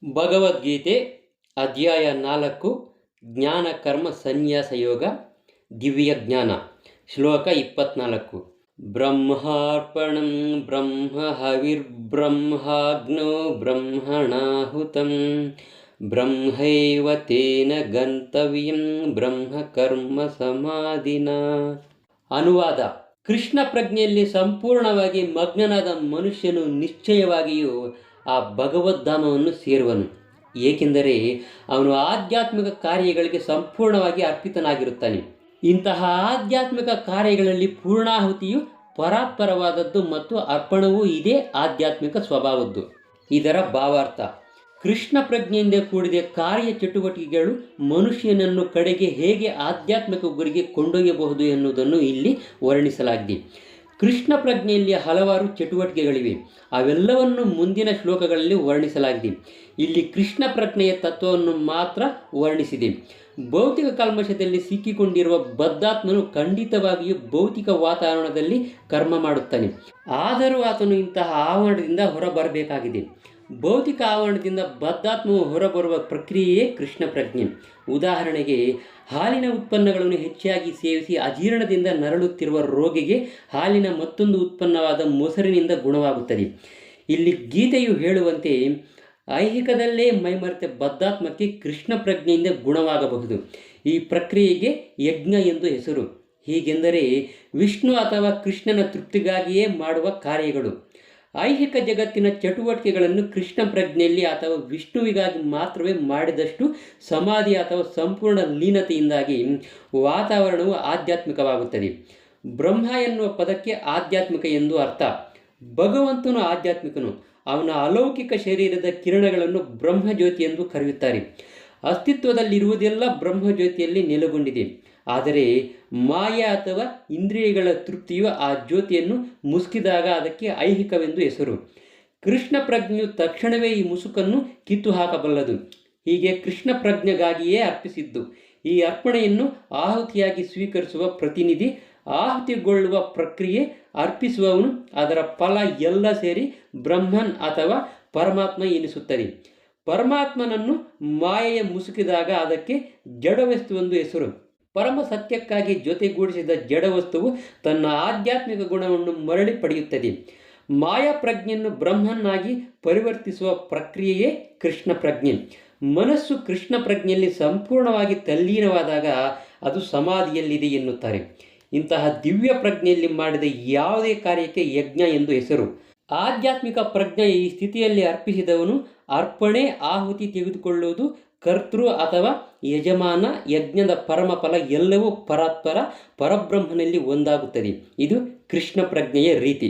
ಭಗವದ್ಗೀತೆ ಅಧ್ಯಾಯ 4 ಜ್ಞಾನ ಕರ್ಮ ಸನ್ಯಾಸ ಯೋಗ ದಿವ್ಯ ಜ್ಞಾನ ಶ್ಲೋಕ 24 ಬ್ರಹ್ಮಾರ್ಪಣಂ ಬ್ರಹ್ಮ ಹವಿರ್ಬ್ರಹ್ಮಾಗ್ನೋ ಬ್ರಹ್ಮಣಾಹುತಂ ಬ್ರಹ್ಮೈವ ತೇನ ಗಂತವ್ಯಂ ಬ್ರಹ್ಮ ಕರ್ಮ ಸಮಾಧಿನ. ಅನುವಾದ: ಕೃಷ್ಣ ಪ್ರಜ್ಞೆಯಲ್ಲಿ ಸಂಪೂರ್ಣವಾಗಿ ಮಗ್ನನಾದ ಮನುಷ್ಯನು ನಿಶ್ಚಯವಾಗಿಯೂ ಆ ಭಗವದ್ಧಾಮವನ್ನು ಸೇರುವನು, ಏಕೆಂದರೆ ಅವನು ಆಧ್ಯಾತ್ಮಿಕ ಕಾರ್ಯಗಳಿಗೆ ಸಂಪೂರ್ಣವಾಗಿ ಅರ್ಪಿತನಾಗಿರುತ್ತಾನೆ. ಇಂತಹ ಆಧ್ಯಾತ್ಮಿಕ ಕಾರ್ಯಗಳಲ್ಲಿ ಪೂರ್ಣಾಹುತಿಯು ಪರಾತ್ಪರವಾದದ್ದು ಮತ್ತು ಅರ್ಪಣವೂ ಇದೇ ಆಧ್ಯಾತ್ಮಿಕ ಸ್ವಭಾವದ್ದು. ಇದರ ಭಾವಾರ್ಥ: ಕೃಷ್ಣ ಪ್ರಜ್ಞೆಯಿಂದ ಕೂಡಿದ ಕಾರ್ಯ ಚಟುವಟಿಕೆಗಳು ಮನುಷ್ಯನನ್ನು ಕಡೆಗೆ ಹೇಗೆ ಆಧ್ಯಾತ್ಮಿಕ ಗುರಿಗೆ ಕೊಂಡೊಯ್ಯಬಹುದು ಎನ್ನುವುದನ್ನು ಇಲ್ಲಿ ವರ್ಣಿಸಲಾಗಿದೆ. ಕೃಷ್ಣ ಪ್ರಜ್ಞೆಯಲ್ಲಿ ಹಲವಾರು ಚಟುವಟಿಕೆಗಳಿವೆ, ಅವೆಲ್ಲವನ್ನು ಮುಂದಿನ ಶ್ಲೋಕಗಳಲ್ಲಿ ವರ್ಣಿಸಲಾಗಿದೆ. ಇಲ್ಲಿ ಕೃಷ್ಣ ಪ್ರಜ್ಞೆಯ ತತ್ವವನ್ನು ಮಾತ್ರ ವರ್ಣಿಸಿದೆ. ಭೌತಿಕ ಕಲ್ಮಶದಲ್ಲಿ ಸಿಕ್ಕಿಕೊಂಡಿರುವ ಬದ್ಧಾತ್ಮನು ಖಂಡಿತವಾಗಿಯೂ ಭೌತಿಕ ವಾತಾವರಣದಲ್ಲಿ ಕರ್ಮ ಮಾಡುತ್ತಾನೆ, ಆದರೂ ಆತನು ಇಂತಹ ಆವರಣದಿಂದ ಹೊರಬರಬೇಕಾಗಿದೆ. ಭೌತಿಕ ಆವರಣದಿಂದ ಬದ್ಧಾತ್ಮವು ಹೊರಬರುವ ಪ್ರಕ್ರಿಯೆಯೇ ಕೃಷ್ಣ ಪ್ರಜ್ಞೆ. ಉದಾಹರಣೆಗೆ, ಹಾಲಿನ ಉತ್ಪನ್ನಗಳನ್ನು ಹೆಚ್ಚಾಗಿ ಸೇವಿಸಿ ಅಜೀರ್ಣದಿಂದ ನರಳುತ್ತಿರುವ ರೋಗಿಗೆ ಹಾಲಿನ ಮತ್ತೊಂದು ಉತ್ಪನ್ನವಾದ ಮೊಸರಿನಿಂದ ಗುಣವಾಗುತ್ತದೆ. ಇಲ್ಲಿ ಗೀತೆಯು ಹೇಳುವಂತೆ ಐಹಿಕದಲ್ಲೇ ಮೈಮರೆತ ಬದ್ಧಾತ್ಮಕ್ಕೆ ಕೃಷ್ಣ ಪ್ರಜ್ಞೆಯಿಂದ ಗುಣವಾಗಬಹುದು. ಈ ಪ್ರಕ್ರಿಯೆಗೆ ಯಜ್ಞ ಎಂದು ಹೆಸರು. ಹೀಗೆಂದರೆ ವಿಷ್ಣು ಅಥವಾ ಕೃಷ್ಣನ ತೃಪ್ತಿಗಾಗಿಯೇ ಮಾಡುವ ಕಾರ್ಯಗಳು. ಐಹಿಕ ಜಗತ್ತಿನ ಚಟುವಟಿಕೆಗಳನ್ನು ಕೃಷ್ಣ ಪ್ರಜ್ಞೆಯಲ್ಲಿ ಅಥವಾ ವಿಷ್ಣುವಿಗಾಗಿ ಮಾತ್ರವೇ ಮಾಡಿದಷ್ಟು ಸಮಾಧಿ ಅಥವಾ ಸಂಪೂರ್ಣ ಲೀನತೆಯಿಂದಾಗಿ ವಾತಾವರಣವು ಆಧ್ಯಾತ್ಮಿಕವಾಗುತ್ತದೆ. ಬ್ರಹ್ಮ ಎನ್ನುವ ಪದಕ್ಕೆ ಆಧ್ಯಾತ್ಮಿಕ ಎಂದು ಅರ್ಥ. ಭಗವಂತನು ಆಧ್ಯಾತ್ಮಿಕನು. ಅವನ ಅಲೌಕಿಕ ಶರೀರದ ಕಿರಣಗಳನ್ನು ಬ್ರಹ್ಮಜ್ಯೋತಿ ಎಂದು ಕರೆಯುತ್ತಾರೆ. ಅಸ್ತಿತ್ವದಲ್ಲಿರುವುದೆಲ್ಲ ಬ್ರಹ್ಮಜ್ಯೋತಿಯಲ್ಲಿ ನೆಲೆಗೊಂಡಿದೆ. ಆದರೆ ಮಾಯೆ ಅಥವಾ ಇಂದ್ರಿಯಗಳ ತೃಪ್ತಿಯು ಆ ಜ್ಯೋತಿಯನ್ನು ಮುಸುಕಿದಾಗ ಅದಕ್ಕೆ ಐಹಿಕವೆಂದು ಹೆಸರು. ಕೃಷ್ಣ ಪ್ರಜ್ಞೆಯು ತಕ್ಷಣವೇ ಈ ಮುಸುಕನ್ನು ಕಿತ್ತು ಹಾಕಬಲ್ಲದು. ಹೀಗೆ ಕೃಷ್ಣ ಪ್ರಜ್ಞೆಗಾಗಿಯೇ ಅರ್ಪಿಸಿದ್ದು. ಈ ಅರ್ಪಣೆಯನ್ನು ಆಹುತಿಯಾಗಿ ಸ್ವೀಕರಿಸುವ ಪ್ರತಿನಿಧಿ, ಆಹುತಿಗೊಳ್ಳುವ ಪ್ರಕ್ರಿಯೆ, ಅರ್ಪಿಸುವವನು, ಅದರ ಫಲ ಎಲ್ಲ ಸೇರಿ ಬ್ರಹ್ಮನ್ ಅಥವಾ ಪರಮಾತ್ಮ ಎನಿಸುತ್ತದೆ. ಪರಮಾತ್ಮನನ್ನು ಮಾಯೆಯ ಮುಸುಕಿದಾಗ ಅದಕ್ಕೆ ಜಡವಸ್ತುವೆಂದು ಹೆಸರು. ಪರಮ ಸತ್ಯಕ್ಕಾಗಿ ಜೊತೆಗೂಡಿಸಿದ ಜಡವಸ್ತುವು ತನ್ನ ಆಧ್ಯಾತ್ಮಿಕ ಗುಣವನ್ನು ಮರಳಿ ಪಡೆಯುತ್ತದೆ. ಮಾಯಾ ಪ್ರಜ್ಞೆಯನ್ನು ಬ್ರಹ್ಮನ್ನಾಗಿ ಪರಿವರ್ತಿಸುವ ಪ್ರಕ್ರಿಯೆಯೇ ಕೃಷ್ಣ ಪ್ರಜ್ಞೆ. ಮನಸ್ಸು ಕೃಷ್ಣ ಪ್ರಜ್ಞೆಯಲ್ಲಿ ಸಂಪೂರ್ಣವಾಗಿ ತಲ್ಲೀನವಾದಾಗ ಅದು ಸಮಾಧಿಯಲ್ಲಿದೆ ಎನ್ನುತ್ತಾರೆ. ಇಂತಹ ದಿವ್ಯ ಪ್ರಜ್ಞೆಯಲ್ಲಿ ಮಾಡಿದ ಯಾವುದೇ ಕಾರ್ಯಕ್ಕೆ ಯಜ್ಞ ಎಂದು ಹೆಸರು. ಆಧ್ಯಾತ್ಮಿಕ ಪ್ರಜ್ಞೆಯ ಈ ಸ್ಥಿತಿಯಲ್ಲಿ ಅರ್ಪಿಸಿದವನು ಅರ್ಪಣೆ, ಆಹುತಿ ತೆಗೆದುಕೊಳ್ಳುವುದು, ಕರ್ತೃ ಅಥವಾ ಯಜಮಾನ, ಯಜ್ಞದ ಪರಮಫಲ ಎಲ್ಲವೂ ಪರಾತ್ಪರ ಪರಬ್ರಹ್ಮನಲ್ಲಿ ಒಂದಾಗುತ್ತದೆ. ಇದು ಕೃಷ್ಣ ಪ್ರಜ್ಞೆಯ ರೀತಿ.